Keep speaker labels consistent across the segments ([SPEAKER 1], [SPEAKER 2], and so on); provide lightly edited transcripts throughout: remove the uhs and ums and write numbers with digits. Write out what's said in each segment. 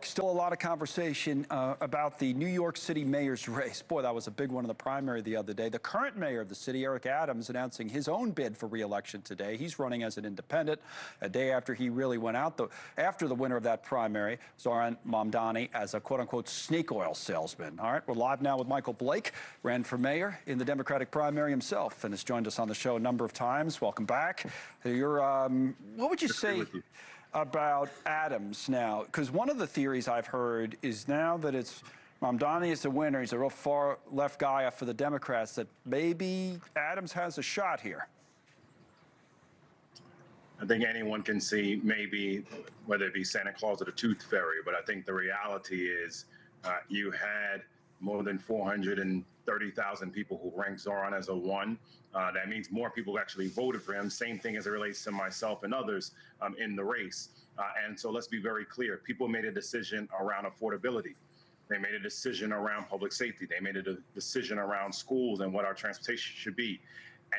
[SPEAKER 1] Still a lot of conversation about the New York City mayor's race. Boy, that was a big one in the primary the other day. The current mayor of the city, Eric Adams, announcing his own bid for re-election today. He's running as an independent a day after he really went out after the winner of that primary, Zohran Mamdani, as a quote-unquote snake oil salesman. All right, we're live now with Michael Blake, ran for mayor in the Democratic primary himself and has joined us on the show a number of times. Welcome back. What would you say about Adams now? Because one of the theories I've heard is now that it's Mamdani is the winner, he's a real far left guy for the Democrats, that maybe Adams has a shot here.
[SPEAKER 2] I think anyone can see maybe whether it be Santa Claus or the Tooth Fairy, but I think the reality is you had more than 430,000 people who ranked Zohran as a 1. That means more people actually voted for him. Same thing as it relates to myself and others in the race. And so let's be very clear. People made a decision around affordability. They made a decision around public safety. They made a decision around schools and what our transportation should be.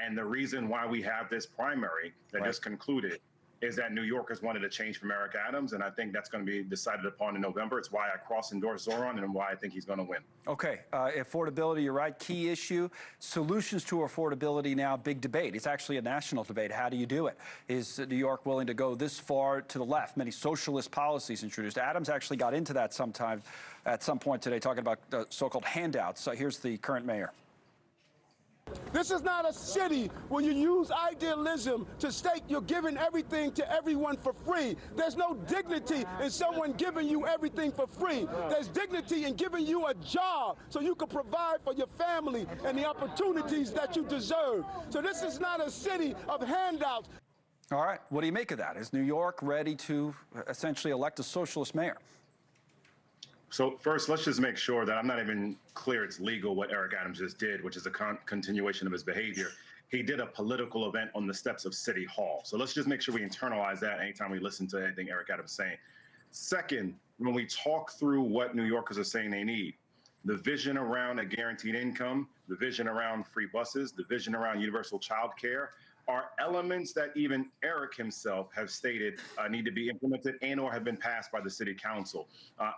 [SPEAKER 2] And the reason why we have this primary that just concluded is that New Yorkers wanted a change from Eric Adams, and I think that's going to be decided upon in November. It's why I cross-endorse Zohran and why I think he's going to win. Okay,
[SPEAKER 1] affordability, you're right, key issue. Solutions to affordability now, big debate. It's actually a national debate. How do you do it? Is New York willing to go this far to the left? Many socialist policies introduced. Adams actually got into that sometime at some point today, talking about so-called handouts. So here's the current mayor.
[SPEAKER 3] This is not a city where you use idealism to state you're giving everything to everyone for free. There's no dignity in someone giving you everything for free. There's dignity in giving you a job so you can provide for your family and the opportunities that you deserve. So this is not a city of handouts.
[SPEAKER 1] All right, what do you make of that? Is New York ready to essentially elect a socialist mayor?
[SPEAKER 2] So first, let's just make sure that I'm not even clear it's legal what Eric Adams just did, which is a continuation of his behavior. He did a political event on the steps of City Hall. So let's just make sure we internalize that anytime we listen to anything Eric Adams is saying. Second, when we talk through what New Yorkers are saying they need, the vision around a guaranteed income, the vision around free buses, the vision around universal child care, are elements that even Eric himself have stated need to be implemented and or have been passed by the city council.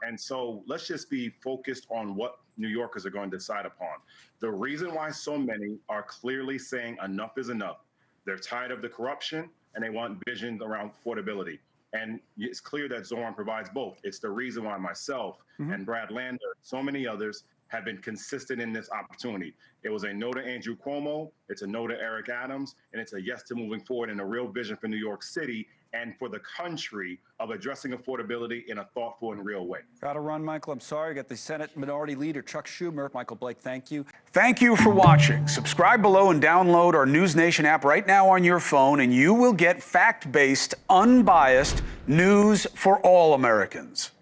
[SPEAKER 2] And so let's just be focused on what New Yorkers are going to decide upon. The reason why so many are clearly saying enough is enough, they're tired of the corruption and they want visions around affordability. And it's clear that Zohran provides both. It's the reason why myself and Brad Lander, so many others, have been consistent in this opportunity. It was a no to Andrew Cuomo, it's a no to Eric Adams, and it's a yes to moving forward in a real vision for New York City and for the country of addressing affordability in a thoughtful and real way.
[SPEAKER 1] Got to run, Michael. I'm sorry. Got the Senate Minority Leader, Chuck Schumer. Michael Blake, thank you. Thank you for watching. Subscribe below and download our NewsNation app right now on your phone, and you will get fact-based, unbiased news for all Americans.